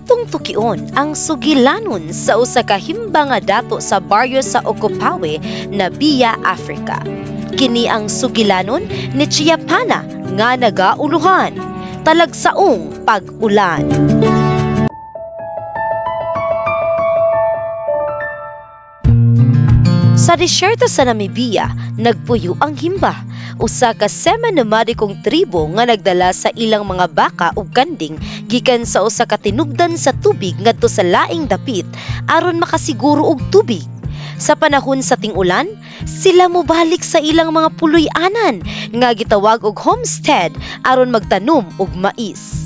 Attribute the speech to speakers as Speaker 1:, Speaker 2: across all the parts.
Speaker 1: atong tukion ang sugilanon sa usa ka himba nga dato sa baryo sa Ocopawe na Villa Africa. Kini ang sugilanon ni Chiapana nga nagauluhan, talagsaong pag-ulan. Sa disyerto sa Namibia, nagpuyo ang himba, usa ka semi-nomadikong tribo nga nagdala sa ilang mga baka ug kanding gikan sa usa ka tinugdan sa tubig ngadto sa laing dapit aron makasiguro og tubig. Sa panahon sa ting-ulan, sila mobalik sa ilang mga puloy-anan nga gitawag og homestead aron magtanom og mais.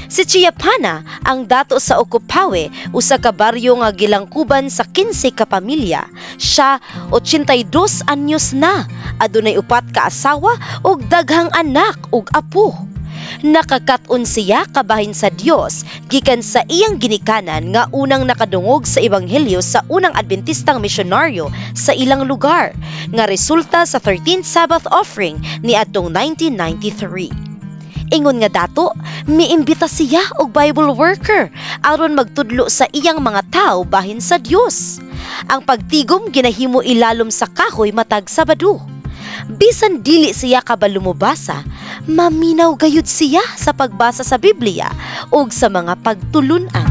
Speaker 1: Si Chiapana ang dato sa Ocopawe, usa ka baryo nga gilangkuban sa 15 ka pamilya. Siya 82 anyos na, adunay 4 ka asawa ug daghang anak ug apo. Nakakaton siya kabahin sa Dios gikan sa iyang ginikanan nga unang nakadungog sa ebanghelyo sa unang Adventistang misyonaryo sa ilang lugar, nga resulta sa 13th Sabbath offering ni adtong 1993. Ingon nga dato, miimbita siya og Bible worker aron magtudlo sa iyang mga tao bahin sa Dios. Ang pagtigom ginahimo ilalom sa kahoy matag Sabado. Bisan dili siya kabalo mobasa, maminaw gayud siya sa pagbasa sa Biblia ug sa mga pagtulunan.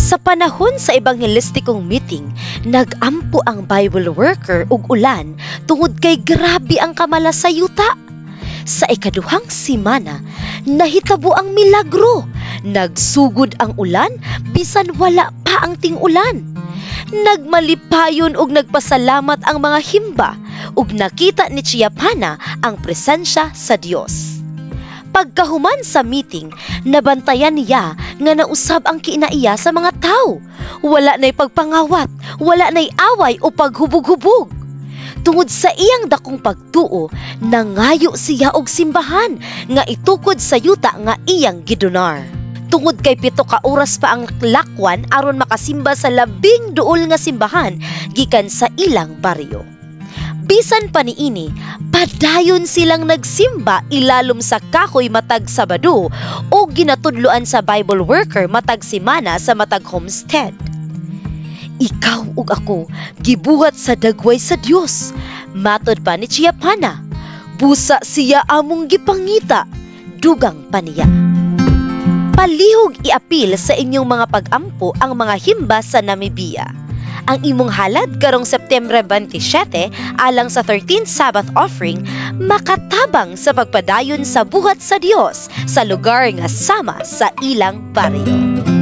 Speaker 1: Sa panahon sa evangelistikong meeting, nagampo ang Bible worker ug ulan tungod kay grabe ang kamalasayuta. Sa ikaduhang simana, nahitabo ang milagro. Nagsugod ang ulan, bisan wala pa ang ting-ulan. Nagmalipayon ug nagpasalamat ang mga himba ug nakita ni Chiapana ang presensya sa Dios. Pagkahuman sa meeting, nabantayan niya nga nausab ang kinaiya sa mga tao. Wala na'y pagpangawat, wala na'y away o paghubog-hubog. Tungod sa iyang dakong pagtuo, nangayo siya og simbahan nga itukod sa yuta nga iyang gidonar. Tungod kay 7 ka oras pa ang lakwan aron makasimba sa labing duol nga simbahan gikan sa ilang baryo. Bisan pa niini, padayon silang nagsimba ilalom sa kahoy matag Sabado o ginatudloan sa Bible worker matag simana sa matag homestead. Ikaw ug ako gibuhat sa dagway sa Dios, matod pa ni Chiapana. Busa siya among gipangita, dugang pa niya. Palihog iapil sa inyong mga pag-ampo ang mga himba sa Namibia. Ang imong halad karong September 27 alang sa 13th Sabbath offering makatabang sa pagpadayon sa buhat sa Dios sa lugar nga sama sa ilang baryo.